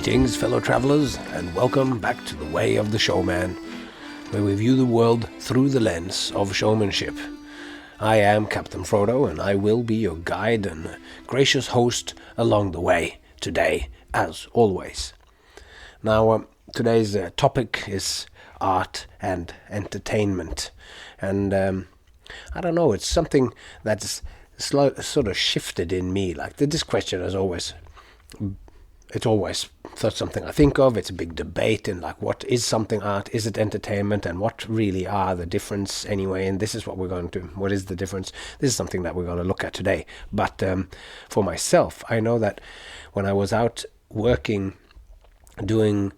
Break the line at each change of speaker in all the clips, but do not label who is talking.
Greetings, fellow travelers, and welcome back to the Way of the Showman, where we view the world through the lens of showmanship. I am Captain Frodo, and I will be your guide and gracious host along the way today, as always. Now, today's topic is art and entertainment, and I don't know, it's something that's sort of shifted in me. Like this question is always something I think of. It's a big debate in like, what is something art? Is it entertainment? And what really are the difference anyway? And this is what what is the difference? This is something that we're going to look at today. But for myself, I know that when I was out working, doing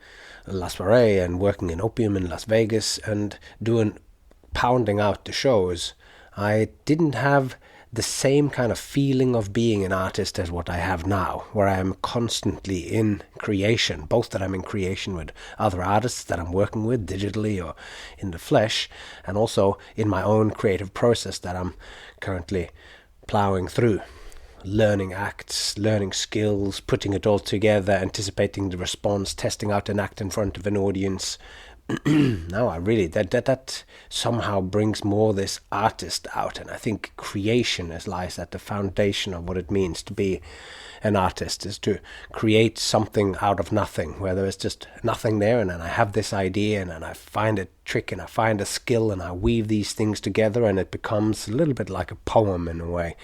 La Soiree and working in Opium in Las Vegas and pounding out the shows, I didn't have the same kind of feeling of being an artist as what I have now, where I am constantly in creation, both that I'm in creation with other artists that I'm working with digitally or in the flesh, and also in my own creative process that I'm currently plowing through, learning acts, learning skills, putting it all together, anticipating the response, testing out an act in front of an audience. No, I really, that somehow brings more this artist out, and I think creation lies at the foundation of what it means to be an artist, is to create something out of nothing, where there is just nothing there, and then I have this idea, and then I find a trick, and I find a skill, and I weave these things together, and it becomes a little bit like a poem in a way,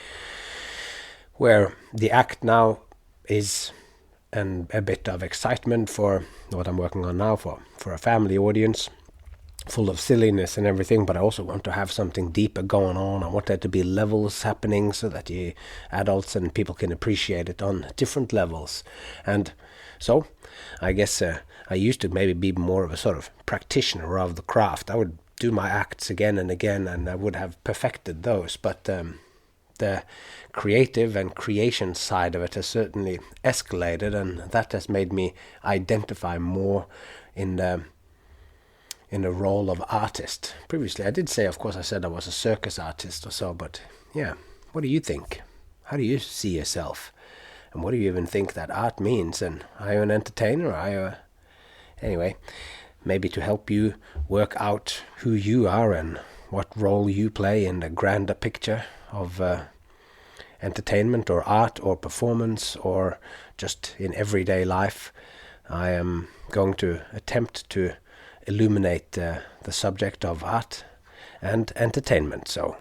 where the act now is and a bit of excitement for what I'm working on now for a family audience, full of silliness and everything, but I also want to have something deeper going on. I want there to be levels happening so that you adults and people can appreciate it on different levels. And so I guess I used to maybe be more of a sort of practitioner of the craft. I would do my acts again and again, and I would have perfected those, but the creative and creation side of it has certainly escalated, and that has made me identify more in the role of artist. Previously I did say, of course, I said I was a circus artist or so, but yeah, what do you think? How do you see yourself? And what do you even think that art means? And are you an entertainer? Anyway, maybe to help you work out who you are and what role you play in the grander picture of entertainment or art or performance or just in everyday life, I am going to attempt to illuminate the subject of art and entertainment. So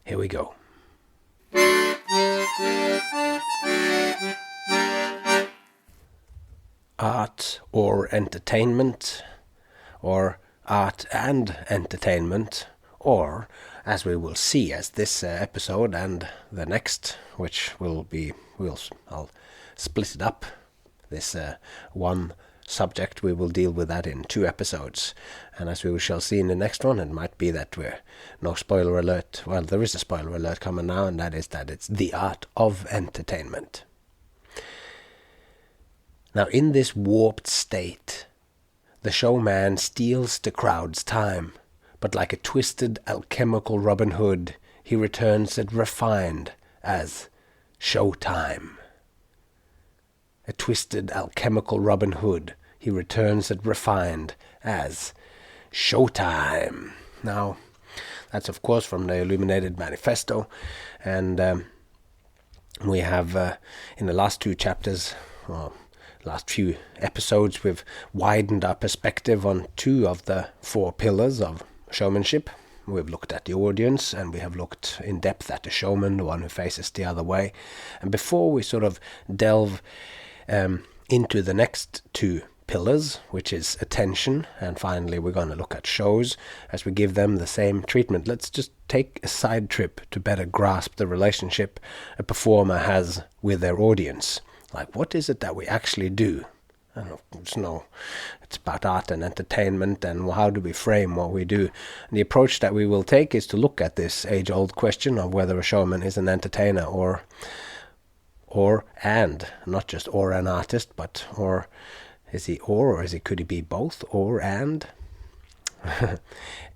here we go. Art or entertainment, or art and entertainment, or, as we will see as this episode and the next, which I'll split it up. This one subject, we will deal with that in 2 episodes, and as we shall see in the next one, it might be that no spoiler alert. Well, there is a spoiler alert coming now, and that is that it's the art of entertainment. Now, in this warped state, the showman steals the crowd's time, but like a twisted alchemical Robin Hood, he returns it refined as showtime. A twisted alchemical Robin Hood, he returns it refined as showtime. Now, that's of course from the Illuminated Manifesto, and we have in the last 2 chapters, last few episodes, we've widened our perspective on 2 of the 4 pillars of showmanship. We've looked at the audience, and we have looked in depth at the showman, the one who faces the other way. And before we sort of delve into the next 2 pillars, which is attention, and finally we're going to look at shows as we give them the same treatment, let's just take a side trip to better grasp the relationship a performer has with their audience. Like, what is it that we actually do? It's about art and entertainment, and how do we frame what we do? And the approach that we will take is to look at this age-old question of whether a showman is an entertainer or not just or an artist, but could he be both, or and?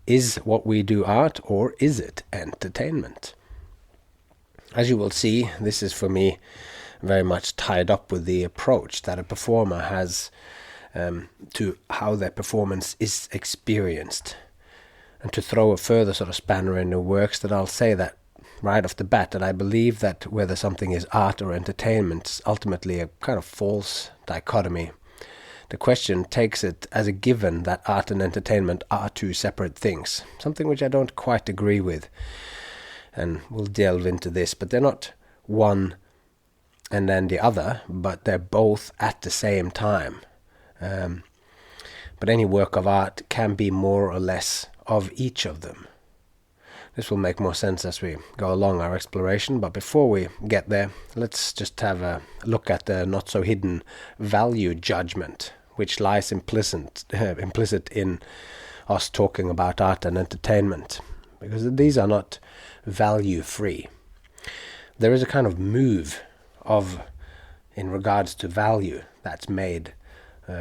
Is what we do art, or is it entertainment? As you will see, this is for me very much tied up with the approach that a performer has to how their performance is experienced. And to throw a further sort of spanner in the works, that I'll say that right off the bat, that I believe that whether something is art or entertainment is ultimately a kind of false dichotomy. The question takes it as a given that art and entertainment are two separate things, something which I don't quite agree with. And we'll delve into this, but they're not one and then the other, but they're both at the same time. But any work of art can be more or less of each of them. This will make more sense as we go along our exploration, but before we get there, let's just have a look at the not-so-hidden value judgment, which lies implicit in us talking about art and entertainment, because these are not value-free. There is a kind of move in regards to value that's made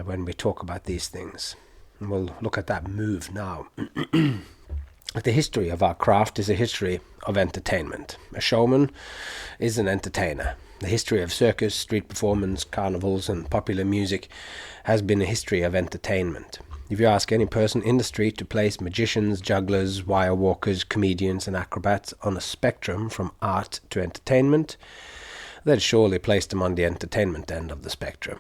when we talk about these things. And we'll look at that move now. The history of our craft is a history of entertainment. A showman is an entertainer. The history of circus, street performance, carnivals, and popular music has been a history of entertainment. If you ask any person in the street to place magicians, jugglers, wire walkers, comedians, and acrobats on a spectrum from art to entertainment, they'd surely place them on the entertainment end of the spectrum.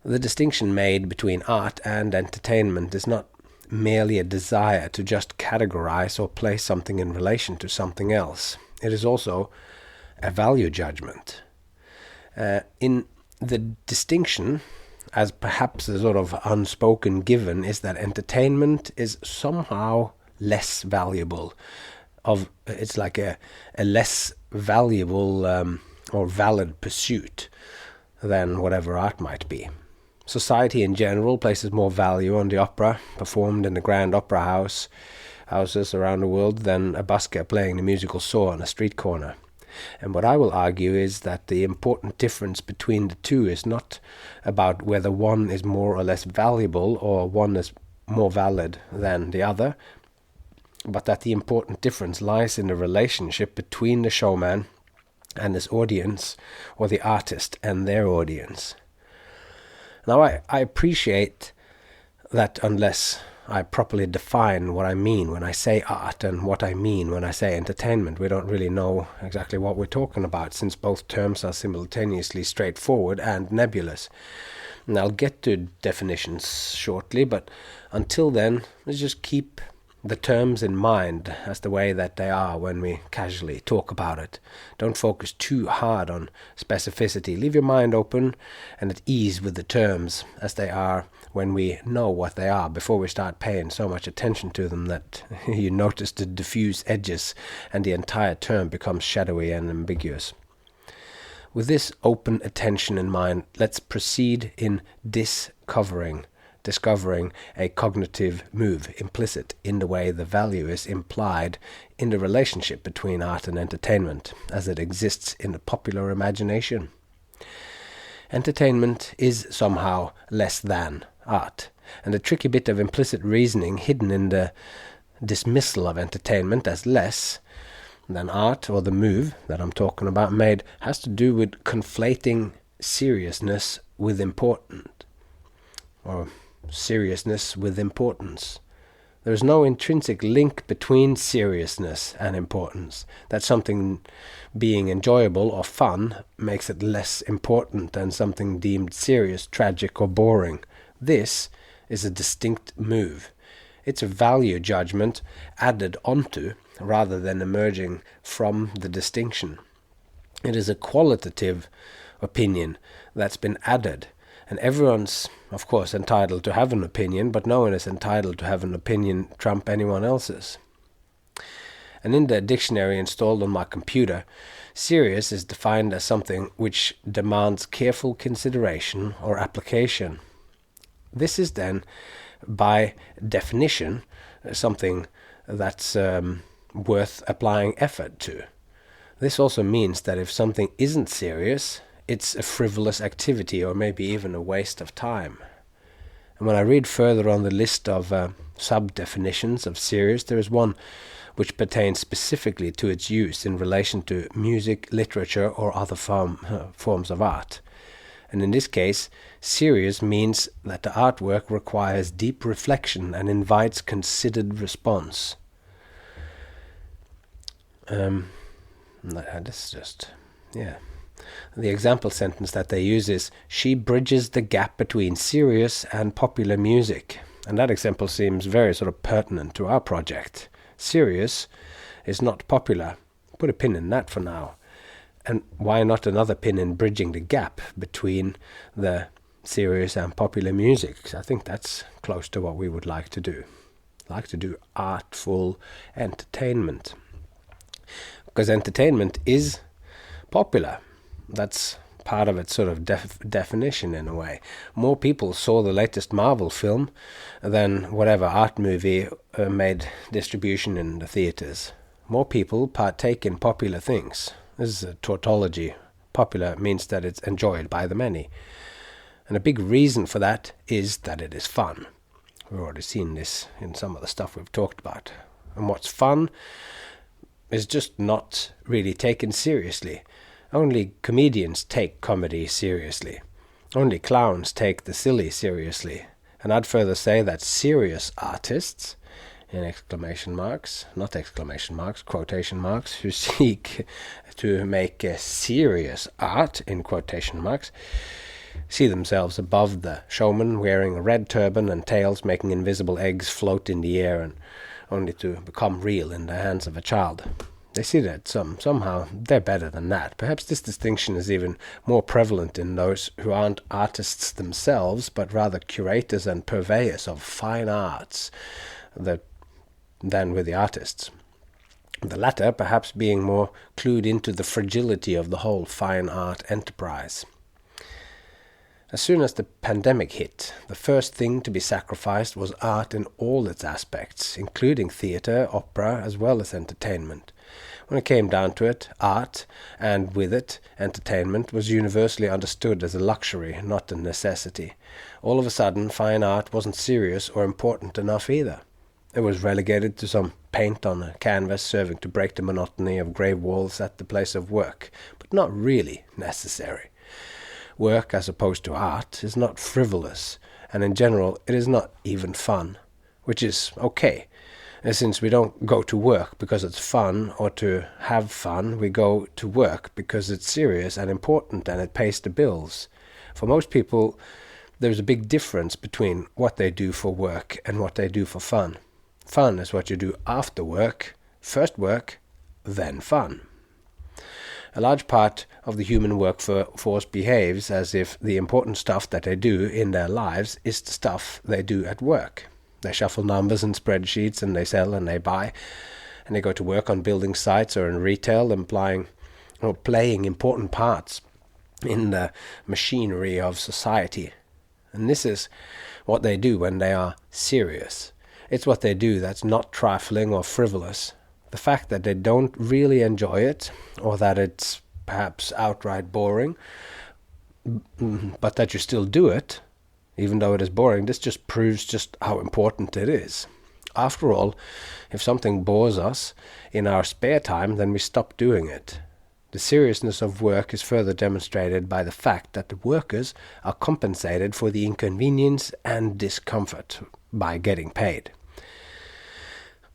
The distinction made between art and entertainment is not merely a desire to just categorize or place something in relation to something else. It is also a value judgment. In the distinction, as perhaps a sort of unspoken given, is that entertainment is somehow less valuable. It's like a less valuable or valid pursuit than whatever art might be. Society in general places more value on the opera performed in the grand opera houses around the world than a busker playing the musical saw on a street corner. And what I will argue is that the important difference between the two is not about whether one is more or less valuable or one is more valid than the other, but that the important difference lies in the relationship between the showman and his audience, or the artist and their audience. Now, I appreciate that unless I properly define what I mean when I say art and what I mean when I say entertainment, we don't really know exactly what we're talking about, since both terms are simultaneously straightforward and nebulous. And I'll get to definitions shortly, but until then, let's just keep the terms in mind as the way that they are when we casually talk about it. Don't focus too hard on specificity. Leave your mind open and at ease with the terms as they are when we know what they are, before we start paying so much attention to them that you notice the diffuse edges and the entire term becomes shadowy and ambiguous. With this open attention in mind, let's proceed in discovering a cognitive move implicit in the way the value is implied in the relationship between art and entertainment as it exists in the popular imagination. Entertainment is somehow less than art, and the tricky bit of implicit reasoning hidden in the dismissal of entertainment as less than art, or the move that I'm talking about made, has to do with conflating seriousness with important, or seriousness with importance. There is no intrinsic link between seriousness and importance. That something being enjoyable or fun makes it less important than something deemed serious, tragic, or boring. This is a distinct move. It's a value judgment added onto rather than emerging from the distinction. It is a qualitative opinion that's been added. And everyone's, of course, entitled to have an opinion, but no one is entitled to have an opinion trump anyone else's. And in the dictionary installed on my computer, serious is defined as something which demands careful consideration or application. This is then, by definition, something that's worth applying effort to. This also means that if something isn't serious, it's a frivolous activity, or maybe even a waste of time. And when I read further on the list of sub-definitions of serious, there is one which pertains specifically to its use in relation to music, literature, or other forms of art. And in this case, serious means that the artwork requires deep reflection and invites considered response. This is just, yeah. The example sentence that they use is, "She bridges the gap between serious and popular music." And that example seems very sort of pertinent to our project. Serious is not popular. Put a pin in that for now. And why not another pin in bridging the gap between the serious and popular music? I think that's close to what we would like to do. Like to do artful entertainment. Because entertainment is popular. That's part of its sort of definition in a way. More people saw the latest Marvel film than whatever art movie made distribution in the theaters. More people partake in popular things. This is a tautology. Popular means that it's enjoyed by the many. And a big reason for that is that it is fun. We've already seen this in some of the stuff we've talked about. And what's fun is just not really taken seriously. Only comedians take comedy seriously. Only clowns take the silly seriously. And I'd further say that serious artists, in exclamation marks, not exclamation marks, quotation marks, who seek to make a serious art, in quotation marks, see themselves above the showman wearing a red turban and tails making invisible eggs float in the air and only to become real in the hands of a child. They see that somehow they're better than that. Perhaps this distinction is even more prevalent in those who aren't artists themselves, but rather curators and purveyors of fine arts than with the artists. The latter perhaps being more clued into the fragility of the whole fine art enterprise. As soon as the pandemic hit, the first thing to be sacrificed was art in all its aspects, including theatre, opera, as well as entertainment. When it came down to it, art, and with it, entertainment, was universally understood as a luxury, not a necessity. All of a sudden, fine art wasn't serious or important enough either. It was relegated to some paint on a canvas serving to break the monotony of grey walls at the place of work, but not really necessary. Work, as opposed to art, is not frivolous, and in general it is not even fun, which is okay. And since we don't go to work because it's fun or to have fun, we go to work because it's serious and important and it pays the bills. For most people, there's a big difference between what they do for work and what they do for fun. Fun is what you do after work, first work, then fun. A large part of the human workforce behaves as if the important stuff that they do in their lives is the stuff they do at work. They shuffle numbers and spreadsheets, and they sell and they buy, and they go to work on building sites or in retail, playing important parts in the machinery of society. And this is what they do when they are serious. It's what they do that's not trifling or frivolous. The fact that they don't really enjoy it, or that it's perhaps outright boring, but that you still do it, even though it is boring, this just proves just how important it is. After all, if something bores us in our spare time, then we stop doing it. The seriousness of work is further demonstrated by the fact that the workers are compensated for the inconvenience and discomfort by getting paid.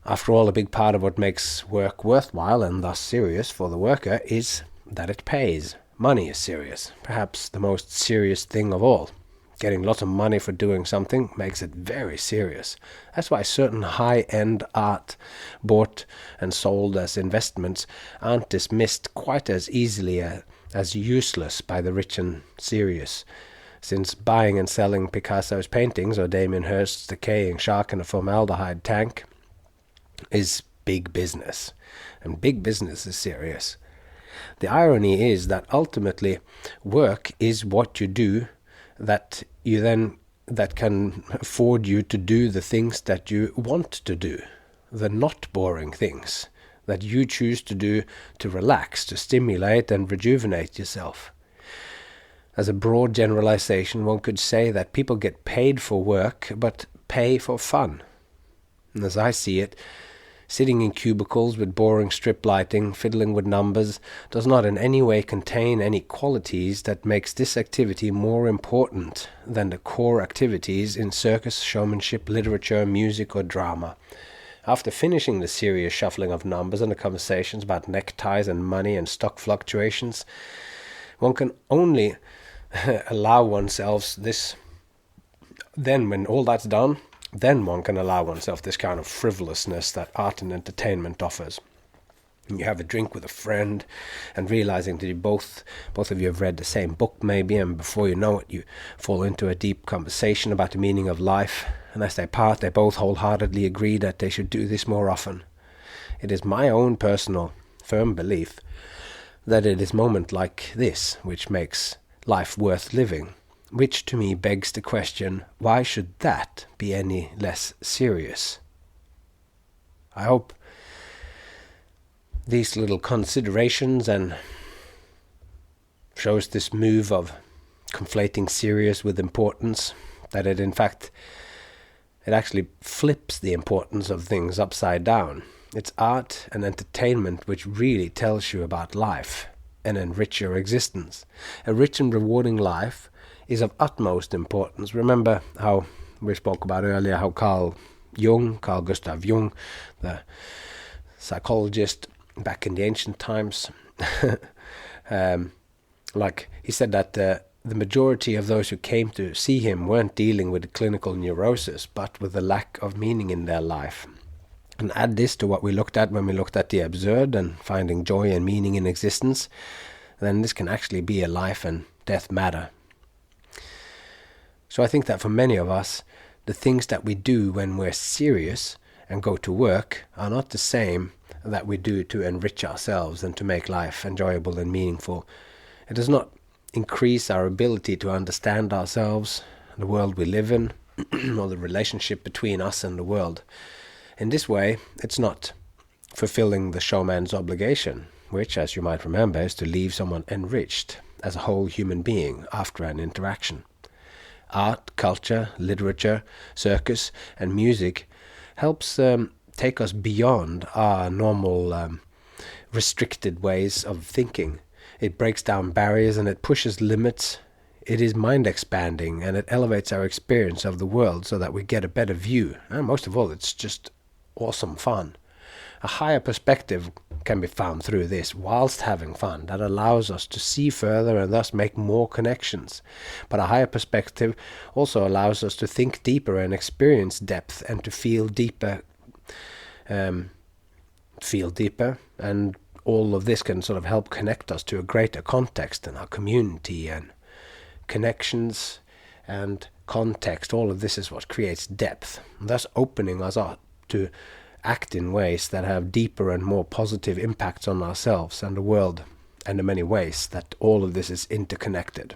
After all, a big part of what makes work worthwhile and thus serious for the worker is that it pays. Money is serious, perhaps the most serious thing of all. Getting lots of money for doing something makes it very serious. That's why certain high-end art bought and sold as investments aren't dismissed quite as easily as useless by the rich and serious, since buying and selling Picasso's paintings or Damien Hirst's decaying shark in a formaldehyde tank is big business, and big business is serious. The irony is that ultimately work is what you do that can afford you to do the things that you want to do, the not boring things that you choose to do to relax, to stimulate and rejuvenate yourself. As a broad generalization, one could say that people get paid for work but pay for fun. And as I see it, Sitting in cubicles with boring strip lighting, fiddling with numbers, does not in any way contain any qualities that makes this activity more important than the core activities in circus, showmanship, literature, music, or drama. After finishing the serious shuffling of numbers and the conversations about neckties and money and stock fluctuations, one can only allow oneself this. Then when all that's done, then one can allow oneself this kind of frivolousness that art and entertainment offers. You have a drink with a friend, and realizing that both of you have read the same book maybe, and before you know it, you fall into a deep conversation about the meaning of life, and as they part, they both wholeheartedly agree that they should do this more often. It is my own personal, firm belief that it is moments like this which makes life worth living, which to me begs the question, why should that be any less serious? I hope these little considerations and shows this move of conflating serious with importance, that it in fact, it actually flips the importance of things upside down. It's art and entertainment which really tells you about life and enrich your existence. A rich and rewarding life is of utmost importance. Remember how we spoke about earlier, how Carl Gustav Jung, the psychologist back in the ancient times, like he said that the majority of those who came to see him weren't dealing with clinical neurosis, but with the lack of meaning in their life. And add this to what we looked at when we looked at the absurd and finding joy and meaning in existence, then this can actually be a life and death matter. So I think that for many of us, the things that we do when we're serious and go to work are not the same that we do to enrich ourselves and to make life enjoyable and meaningful. It does not increase our ability to understand ourselves, the world we live in, or the relationship between us and the world. In this way, it's not fulfilling the showman's obligation, which, as you might remember, is to leave someone enriched as a whole human being after an interaction. Art, culture, literature, circus, and music helps take us beyond our normal restricted ways of thinking. It breaks down barriers and it pushes limits. It is mind expanding and it elevates our experience of the world so that we get a better view. And most of all, it's just awesome fun. A higher perspective can be found through this whilst having fun that allows us to see further and thus make more connections. But a higher perspective also allows us to think deeper and experience depth and to feel deeper, and all of this can sort of help connect us to a greater context and our community and connections and context. All of this is what creates depth, thus opening us up to act in ways that have deeper and more positive impacts on ourselves and the world, and the many ways that all of this is interconnected.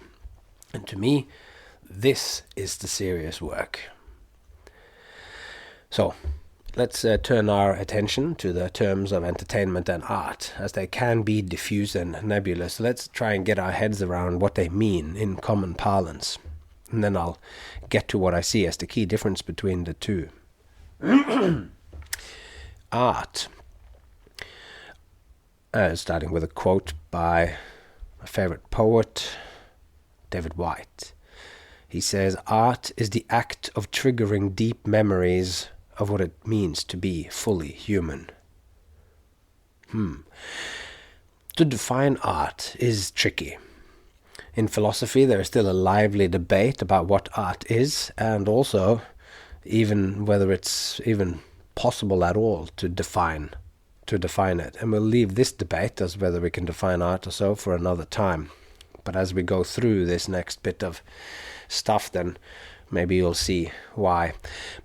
And to me, this is the serious work. So, let's turn our attention to the terms of entertainment and art, as they can be diffuse and nebulous. Let's try and get our heads around what they mean in common parlance. And then I'll get to what I see as the key difference between the two. Art. Starting with a quote by my favorite poet, David White. He says, "Art is the act of triggering deep memories of what it means to be fully human." To define art is tricky. In philosophy, there is still a lively debate about what art is, and also even whether it's even possible at all to define it. And we'll leave this debate as whether we can define art or so for another time. But as we go through this next bit of stuff, then maybe you'll see why.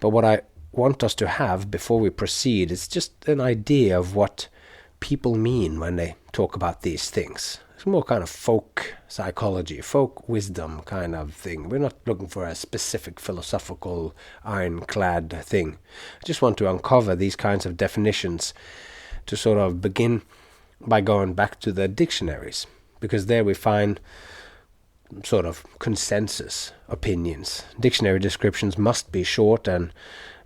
But what I want us to have before we proceed is just an idea of what people mean when they talk about these things. It's more kind of folk psychology, folk wisdom kind of thing. We're not looking for a specific philosophical ironclad thing. I just want to uncover these kinds of definitions to sort of begin by going back to the dictionaries, because there we find sort of consensus opinions. Dictionary descriptions must be short and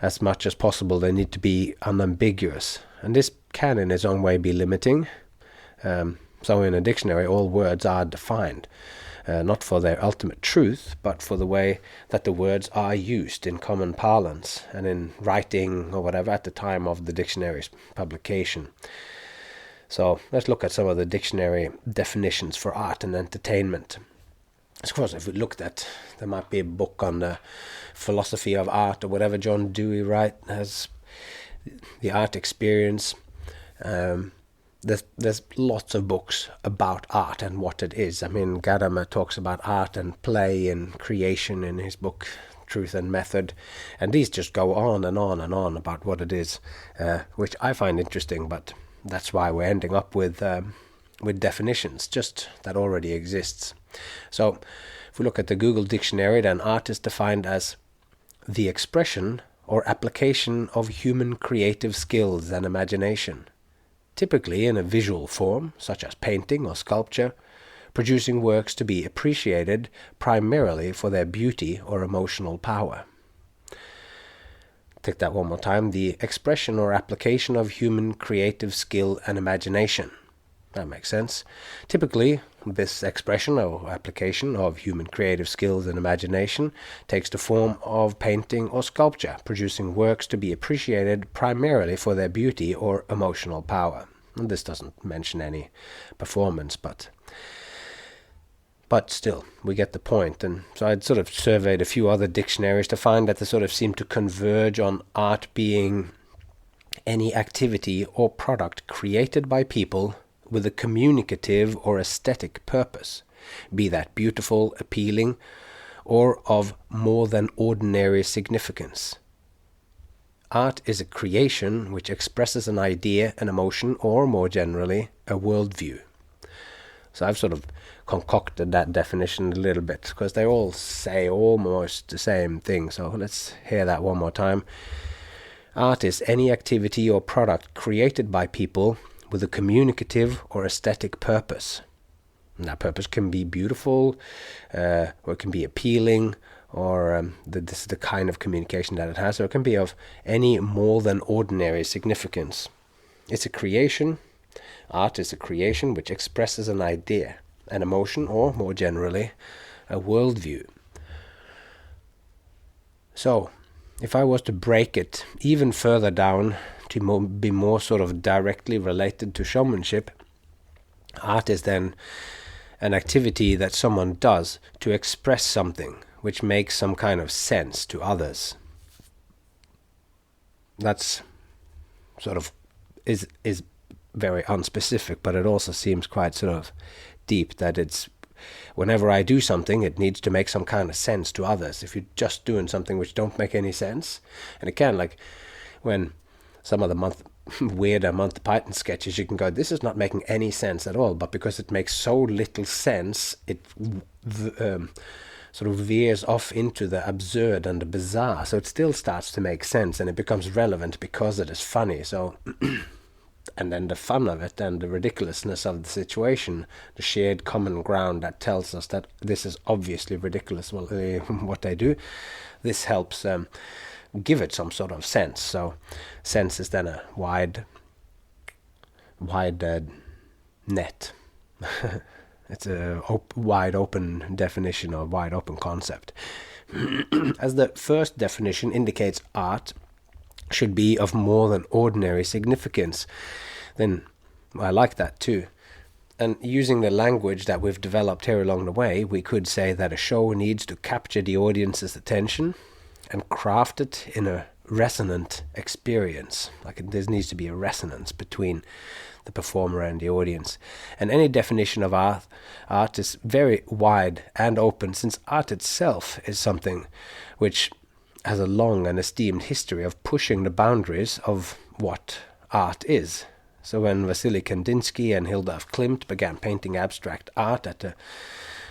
as much as possible, they need to be unambiguous. And this can in its own way be limiting. So in a dictionary, all words are defined, not for their ultimate truth, but for the way that the words are used in common parlance and in writing or whatever at the time of the dictionary's publication. So let's look at some of the dictionary definitions for art and entertainment. Of course, if we looked at, there might be a book on the philosophy of art or whatever. John Dewey has the art experience. There's lots of books about art and what it is. I mean, Gadamer talks about art and play and creation in his book Truth and Method, and these just go on and on and on about what it is, which I find interesting. But that's why we're ending up with definitions, just that already exists. So, if we look at the Google Dictionary, then art is defined as the expression or application of human creative skills and imagination, typically in a visual form, such as painting or sculpture, producing works to be appreciated primarily for their beauty or emotional power. Take that one more time. The expression or application of human creative skill and imagination. That makes sense. Typically, this expression or application of human creative skills and imagination takes the form of painting or sculpture, producing works to be appreciated primarily for their beauty or emotional power. And this doesn't mention any performance, but still, we get the point. And so I'd sort of surveyed a few other dictionaries to find that they sort of seem to converge on art being any activity or product created by people with a communicative or aesthetic purpose, be that beautiful, appealing, or of more than ordinary significance. Art is a creation which expresses an idea, an emotion, or more generally, a worldview. So I've sort of concocted that definition a little bit, because they all say almost the same thing. So let's hear that one more time. Art is any activity or product created by people with a communicative or aesthetic purpose. And that purpose can be beautiful, or it can be appealing, or this is the kind of communication that it has, or it can be of any more than ordinary significance. It's a creation. Art is a creation which expresses an idea, an emotion, or more generally, a worldview. So, if I was to break it even further down to be more sort of directly related to showmanship, art is then an activity that someone does to express something which makes some kind of sense to others. That's sort of is very unspecific, but it also seems quite sort of deep, that it's whenever I do something, it needs to make some kind of sense to others. If you're just doing something which don't make any sense, and it can, like when some of the weirder Monty Python sketches, you can go, this is not making any sense at all, but because it makes so little sense, it sort of veers off into the absurd and the bizarre, so it still starts to make sense, and it becomes relevant because it is funny. So and then the fun of it and the ridiculousness of the situation, the shared common ground that tells us that this is obviously ridiculous, what they do, this helps give it some sort of sense. So sense is then a wide net. It's a wide open definition or wide open concept. As the first definition indicates, art should be of more than ordinary significance, then I like that too. And using the language that we've developed here along the way, we could say that a show needs to capture the audience's attention and craft it in a resonant experience. Like there needs to be a resonance between the performer and the audience. And any definition of art is very wide and open, since art itself is something which has a long and esteemed history of pushing the boundaries of what art is. So when Vasily Kandinsky and Hilda af Klint began painting abstract art at the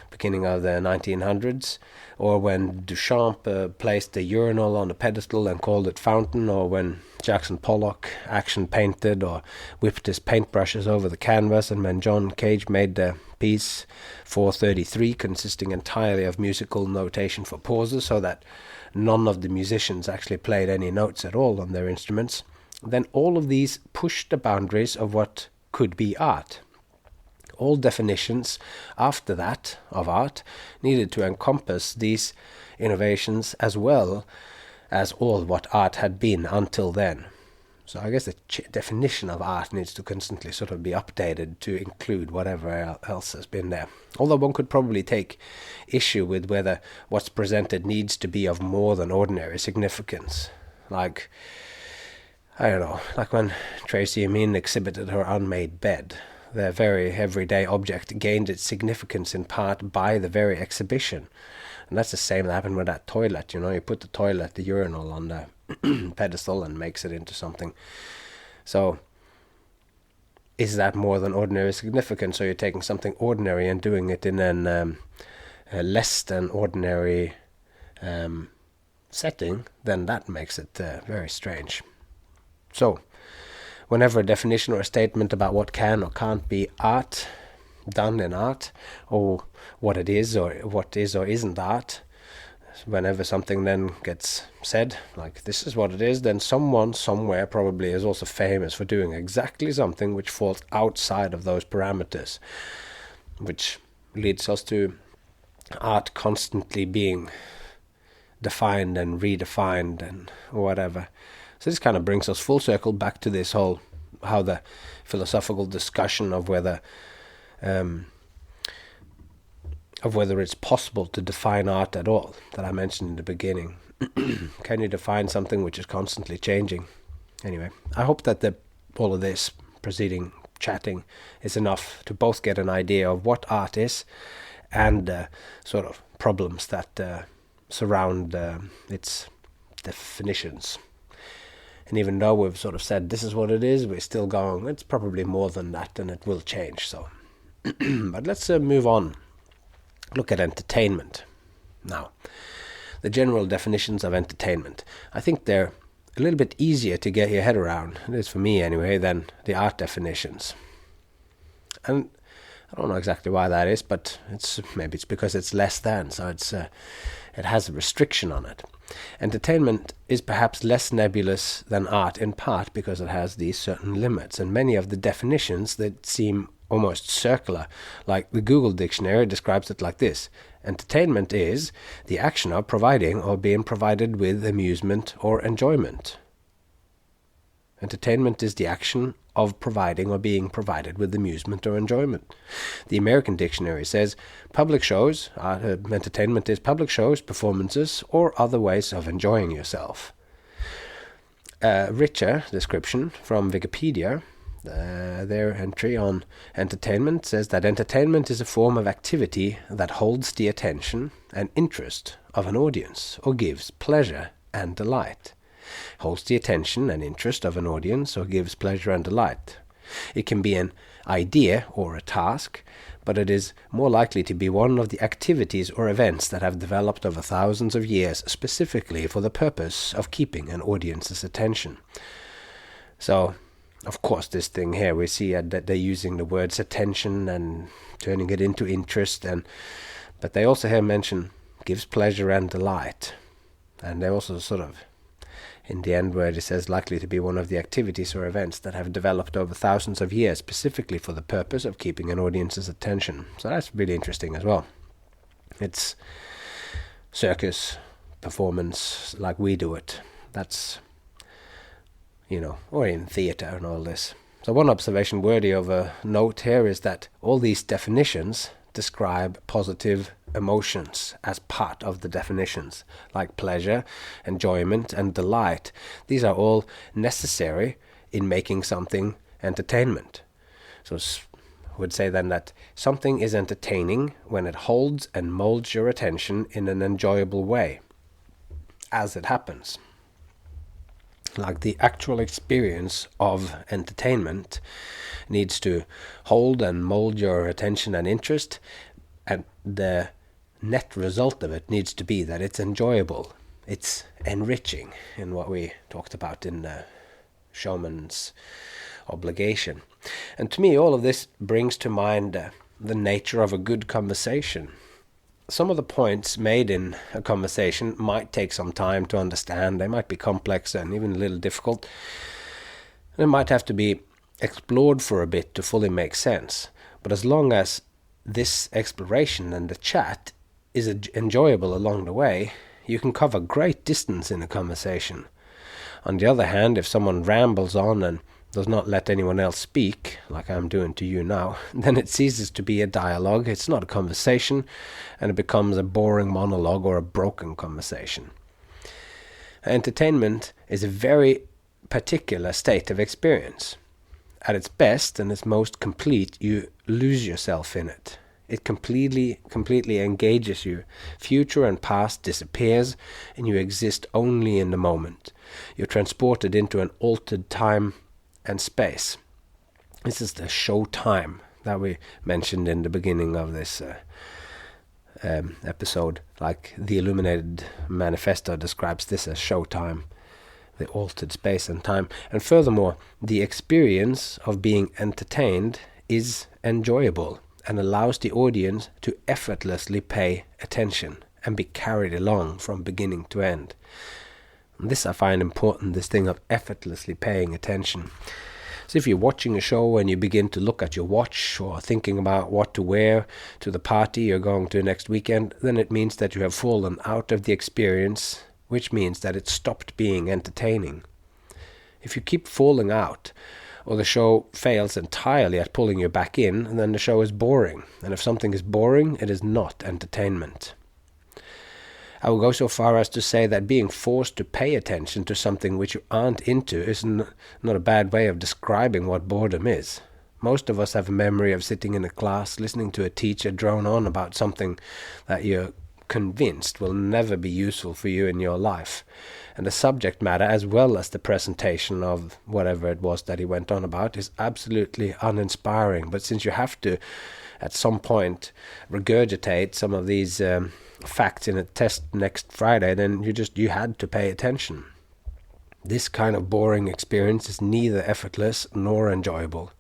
beginning of the 1900s, or when Duchamp placed a urinal on a pedestal and called it fountain, or when Jackson Pollock action painted or whipped his paintbrushes over the canvas, and when John Cage made the piece 433 consisting entirely of musical notation for pauses, so that none of the musicians actually played any notes at all on their instruments, then all of these pushed the boundaries of what could be art. All definitions after that of art needed to encompass these innovations as well as all what art had been until then. So I guess the definition of art needs to constantly sort of be updated to include whatever else has been there. Although one could probably take issue with whether what's presented needs to be of more than ordinary significance. Like, I don't know, like when Tracy Emin exhibited her unmade bed. The very everyday object gained its significance in part by the very exhibition. And that's the same that happened with that toilet. You put the toilet, the urinal, on the pedestal and makes it into something. So is that more than ordinary significance? So you're taking something ordinary and doing it in a less than ordinary setting, then that makes it very strange. So whenever a definition or a statement about what can or can't be art, done in art, or what it is or what is or isn't art, whenever something then gets said, like this is what it is, then someone somewhere probably is also famous for doing exactly something which falls outside of those parameters, which leads us to art constantly being defined and redefined and whatever. So this kind of brings us full circle back to this whole, how the philosophical discussion of whether it's possible to define art at all, that I mentioned in the beginning. Can you define something which is constantly changing? Anyway, I hope that all of this preceding chatting is enough to both get an idea of what art is and sort of problems that surround its definitions. And even though we've sort of said this is what it is, we're still going, it's probably more than that and it will change. So, but let's move on. Look at entertainment. Now, the general definitions of entertainment. I think they're a little bit easier to get your head around, it is for me anyway, than the art definitions. And I don't know exactly why that is, but maybe it's because it's less than, so it has a restriction on it. Entertainment is perhaps less nebulous than art in part because it has these certain limits, and many of the definitions that seem almost circular, like the Google Dictionary describes it like this: entertainment is the action of providing or being provided with amusement or enjoyment. Entertainment is the action of providing or being provided with amusement or enjoyment. The American Dictionary says public shows, entertainment is public shows, performances, or other ways of enjoying yourself. A richer description from Wikipedia, their entry on entertainment says that entertainment is a form of activity that holds the attention and interest of an audience or gives pleasure and delight. Holds the attention and interest of an audience or gives pleasure and delight. It can be an idea or a task, but it is more likely to be one of the activities or events that have developed over thousands of years specifically for the purpose of keeping an audience's attention. So, of course, this thing here, we see that they're using the words attention and turning it into interest, but they also here mention gives pleasure and delight. And they also sort of, in the end where it says likely to be one of the activities or events that have developed over thousands of years specifically for the purpose of keeping an audience's attention. So that's really interesting as well. It's circus, performance, like we do it. That's, or in theatre and all this. So one observation worthy of a note here is that all these definitions describe positive emotions as part of the definitions, like pleasure, enjoyment, and delight. These are all necessary in making something entertainment. So I would say then that something is entertaining when it holds and molds your attention in an enjoyable way, as it happens. Like the actual experience of entertainment needs to hold and mold your attention and interest, and the net result of it needs to be that it's enjoyable, it's enriching, in what we talked about in Showman's Obligation. And to me, all of this brings to mind the nature of a good conversation. some of the points made in a conversation might take some time to understand. They might be complex and even a little difficult. They might have to be explored for a bit to fully make sense. But as long as this exploration and the chat is enjoyable along the way, you can cover great distance in a conversation. On the other hand, if someone rambles on and does not let anyone else speak, like I'm doing to you now, then it ceases to be a dialogue, it's not a conversation, and it becomes a boring monologue or a broken conversation. Entertainment is a very particular state of experience. At its best and its most complete, you lose yourself in it. It completely engages you. Future and past disappears, and you exist only in the moment. You're transported into an altered time and space. This is the show time that we mentioned in the beginning of this episode. Like the Illuminated Manifesto describes this as show time, the altered space and time. And furthermore, the experience of being entertained is enjoyable and allows the audience to effortlessly pay attention and be carried along from beginning to end. And this I find important, this thing of effortlessly paying attention. So if you're watching a show and you begin to look at your watch or thinking about what to wear to the party you're going to next weekend, then it means that you have fallen out of the experience, which means that it stopped being entertaining. If you keep falling out, or the show fails entirely at pulling you back in, then the show is boring. And if something is boring, it is not entertainment. I will go so far as to say that being forced to pay attention to something which you aren't into is not a bad way of describing what boredom is. Most of us have a memory of sitting in a class, listening to a teacher drone on about something that you're convinced will never be useful for you in your life. And the subject matter, as well as the presentation of whatever it was that he went on about, is absolutely uninspiring. But since you have to, at some point, regurgitate some of these facts in a test next Friday, then you had to pay attention. This kind of boring experience is neither effortless nor enjoyable.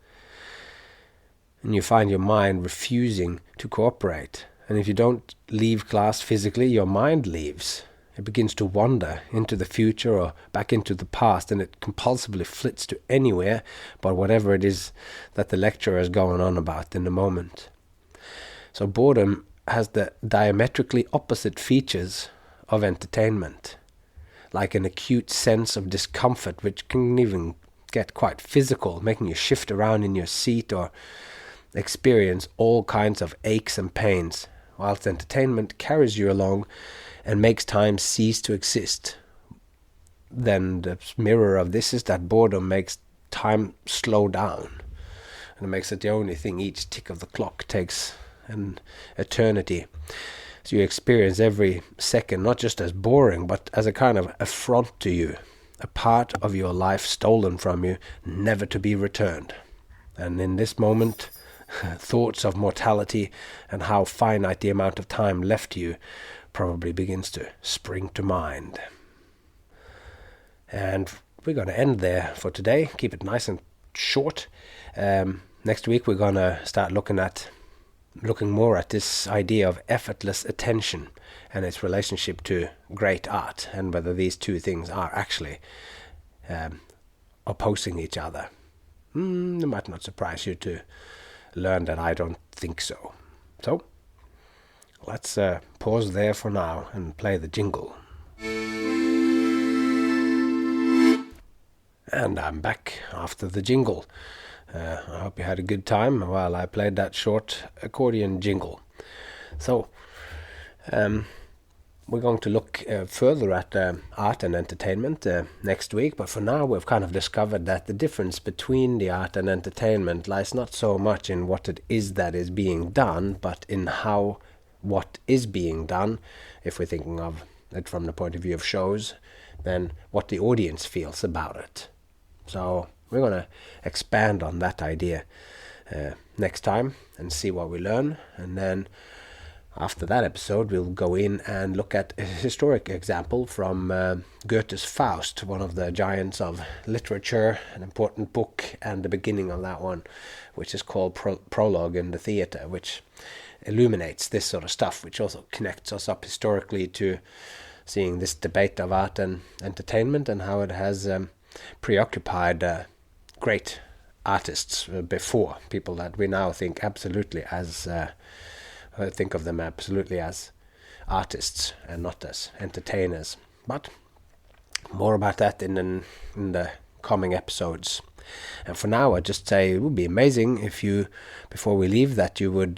And you find your mind refusing to cooperate. And if you don't leave class physically, your mind leaves. It begins to wander into the future or back into the past, and it compulsively flits to anywhere but whatever it is that the lecturer is going on about in the moment. So boredom has the diametrically opposite features of entertainment, like an acute sense of discomfort which can even get quite physical, making you shift around in your seat or experience all kinds of aches and pains, whilst entertainment carries you along and makes time cease to exist. Then the mirror of this is that boredom makes time slow down, and it makes it the only thing. Each tick of the clock takes an eternity. So you experience every second not just as boring, but as a kind of affront to you, a part of your life stolen from you, never to be returned. And in this moment, thoughts of mortality and how finite the amount of time left to you probably begins to spring to mind. And we're going to end there for today. Keep it nice and short. Next week we're going to start looking more at this idea of effortless attention and its relationship to great art, and whether these two things are actually opposing each other. It might not surprise you to learn that I don't think so. So let's pause there for now and play the jingle. And I'm back after the jingle. I hope you had a good time while I played that short accordion jingle. So we're going to look further at art and entertainment next week, but for now we've kind of discovered that the difference between the art and entertainment lies not so much in what it is that is being done, but in how what is being done, if we're thinking of it from the point of view of shows, then what the audience feels about it. So we're going to expand on that idea next time and see what we learn. And then after that episode, we'll go in and look at a historic example from Goethe's Faust, one of the giants of literature, an important book, and the beginning of that one, which is called Prologue in the Theatre, which illuminates this sort of stuff, which also connects us up historically to seeing this debate of art and entertainment and how it has preoccupied great artists before, people that we now think absolutely as think of them absolutely as artists and not as entertainers. But more about that in the coming episodes. And for now, I'd just say it would be amazing if you, before we leave, that you would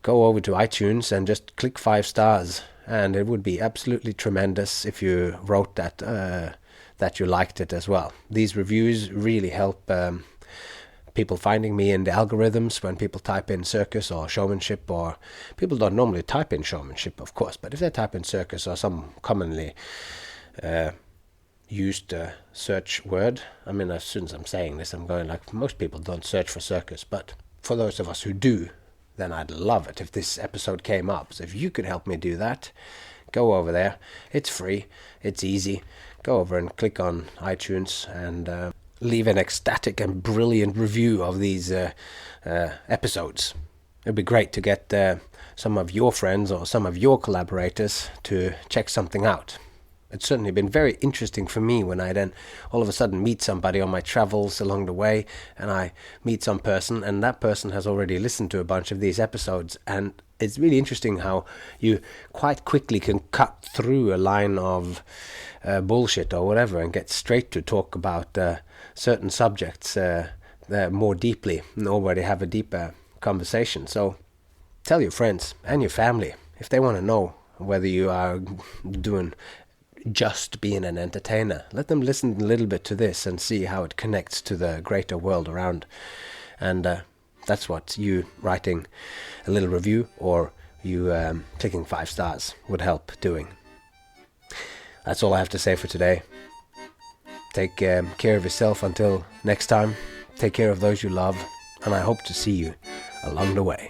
go over to iTunes and just click 5 stars. And it would be absolutely tremendous if you wrote that you liked it as well. These reviews really help people finding me in the algorithms when people type in circus or showmanship, or people don't normally type in showmanship, of course, but if they type in circus or some commonly used search word, I mean, as soon as I'm saying this, I'm going like, most people don't search for circus, but for those of us who do, then I'd love it if this episode came up. So if you could help me do that, go over there. It's free. It's easy. Go over and click on iTunes and leave an ecstatic and brilliant review of these episodes. It'd be great to get some of your friends or some of your collaborators to check something out. It's certainly been very interesting for me when I then all of a sudden meet somebody on my travels along the way, and I meet some person, and that person has already listened to a bunch of these episodes, and it's really interesting how you quite quickly can cut through a line of bullshit or whatever and get straight to talk about certain subjects more deeply and already have a deeper conversation. So tell your friends and your family if they want to know whether you are doing just being an entertainer. Let them listen a little bit to this and see how it connects to the greater world around. And that's what you writing a little review or you clicking 5 stars would help doing. That's all I have to say for today. Take care of yourself until next time. Take care of those you love, and I hope to see you along the way.